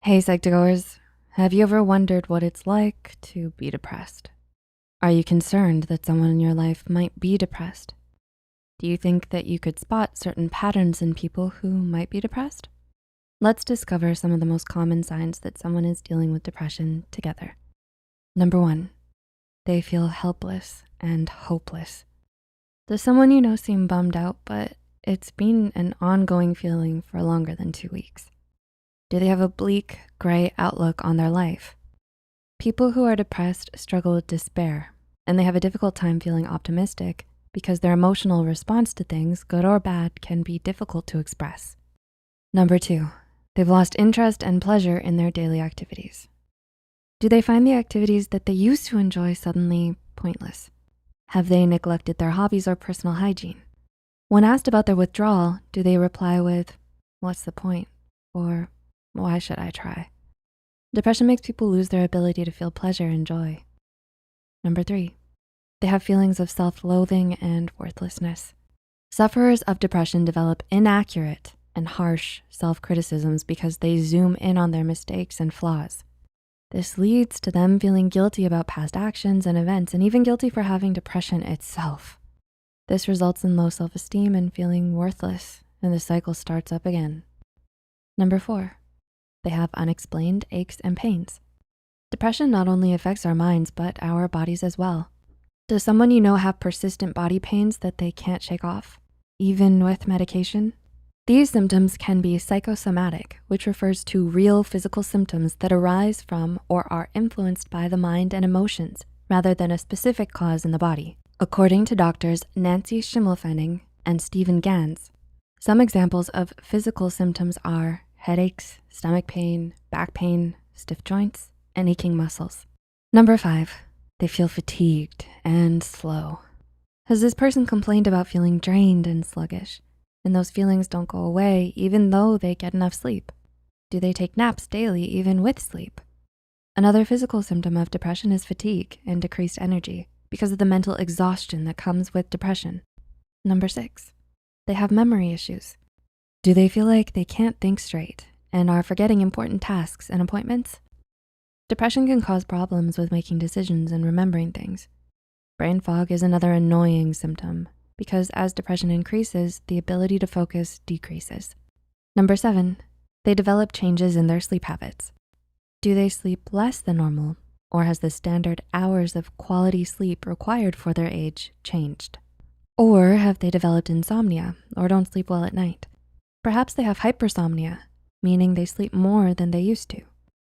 Hey, Psych2Goers. Have you ever wondered what it's like to be depressed? Are you concerned that someone in your life might be depressed? Do you think that you could spot certain patterns in people who might be depressed? Let's discover some of the most common signs that someone is dealing with depression together. Number 1, they feel helpless and hopeless. Does someone you know seem bummed out, but it's been an ongoing feeling for longer than 2 weeks? Do they have a bleak, gray outlook on their life? People who are depressed struggle with despair, and they have a difficult time feeling optimistic because their emotional response to things, good or bad, can be difficult to express. Number 2, they've lost interest and pleasure in their daily activities. Do they find the activities that they used to enjoy suddenly pointless? Have they neglected their hobbies or personal hygiene? When asked about their withdrawal, do they reply with, "What's the point?" or "Why should I try?" Depression makes people lose their ability to feel pleasure and joy. Number 3, they have feelings of self-loathing and worthlessness. Sufferers of depression develop inaccurate and harsh self-criticisms because they zoom in on their mistakes and flaws. This leads to them feeling guilty about past actions and events, and even guilty for having depression itself. This results in low self-esteem and feeling worthless, and the cycle starts up again. Number 4, they have unexplained aches and pains. Depression not only affects our minds, but our bodies as well. Does someone you know have persistent body pains that they can't shake off, even with medication? These symptoms can be psychosomatic, which refers to real physical symptoms that arise from or are influenced by the mind and emotions, rather than a specific cause in the body. According to doctors Nancy Schimmelfennig and Stephen Gans, some examples of physical symptoms are headaches, stomach pain, back pain, stiff joints, and aching muscles. Number 5, they feel fatigued and slow. Has this person complained about feeling drained and sluggish, and those feelings don't go away even though they get enough sleep? Do they take naps daily even with sleep? Another physical symptom of depression is fatigue and decreased energy because of the mental exhaustion that comes with depression. Number 6, they have memory issues. Do they feel like they can't think straight and are forgetting important tasks and appointments? Depression can cause problems with making decisions and remembering things. Brain fog is another annoying symptom because as depression increases, the ability to focus decreases. Number 7, they develop changes in their sleep habits. Do they sleep less than normal, or has the standard hours of quality sleep required for their age changed? Or have they developed insomnia or don't sleep well at night? Perhaps they have hypersomnia, meaning they sleep more than they used to.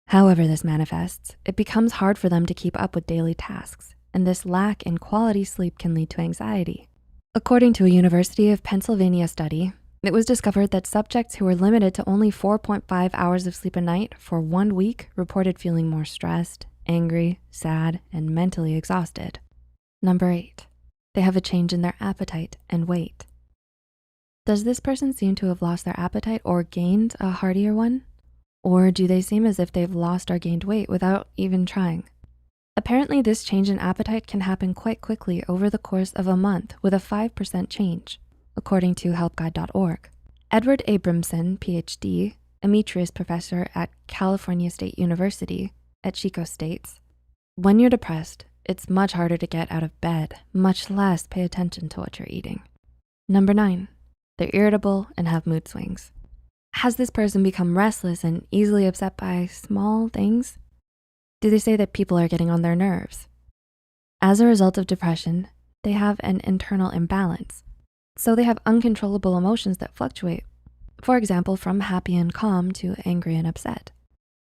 However this manifests, it becomes hard for them to keep up with daily tasks, and this lack in quality sleep can lead to anxiety. According to a University of Pennsylvania study, it was discovered that subjects who were limited to only 4.5 hours of sleep a night for 1 week reported feeling more stressed, angry, sad, and mentally exhausted. Number 8, they have a change in their appetite and weight. Does this person seem to have lost their appetite or gained a heartier one? Or do they seem as if they've lost or gained weight without even trying? Apparently, this change in appetite can happen quite quickly over the course of a month with a 5% change, according to helpguide.org. Edward Abramson, PhD, emeritus professor at California State University at Chico states, "When you're depressed, it's much harder to get out of bed, much less pay attention to what you're eating." Number 9, they're irritable and have mood swings. Has this person become restless and easily upset by small things? Do they say that people are getting on their nerves? As a result of depression, they have an internal imbalance. So they have uncontrollable emotions that fluctuate. For example, from happy and calm to angry and upset.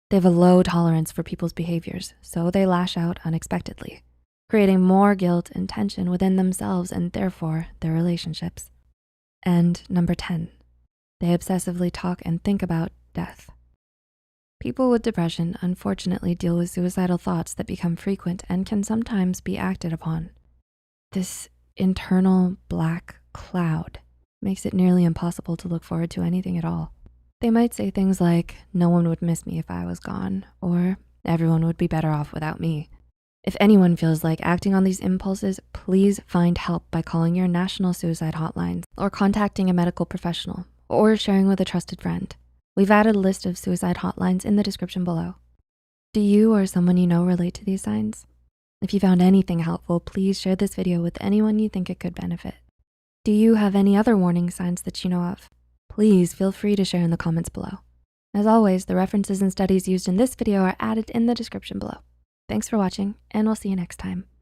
They have a low tolerance for people's behaviors, so they lash out unexpectedly, creating more guilt and tension within themselves and therefore their relationships. And number 10, they obsessively talk and think about death. People with depression unfortunately deal with suicidal thoughts that become frequent and can sometimes be acted upon. This internal black cloud makes it nearly impossible to look forward to anything at all. They might say things like, "No one would miss me if I was gone," or "Everyone would be better off without me." If anyone feels like acting on these impulses, please find help by calling your national suicide hotlines or contacting a medical professional or sharing with a trusted friend. We've added a list of suicide hotlines in the description below. Do you or someone you know relate to these signs? If you found anything helpful, please share this video with anyone you think it could benefit. Do you have any other warning signs that you know of? Please feel free to share in the comments below. As always, the references and studies used in this video are added in the description below. Thanks for watching, and we'll see you next time.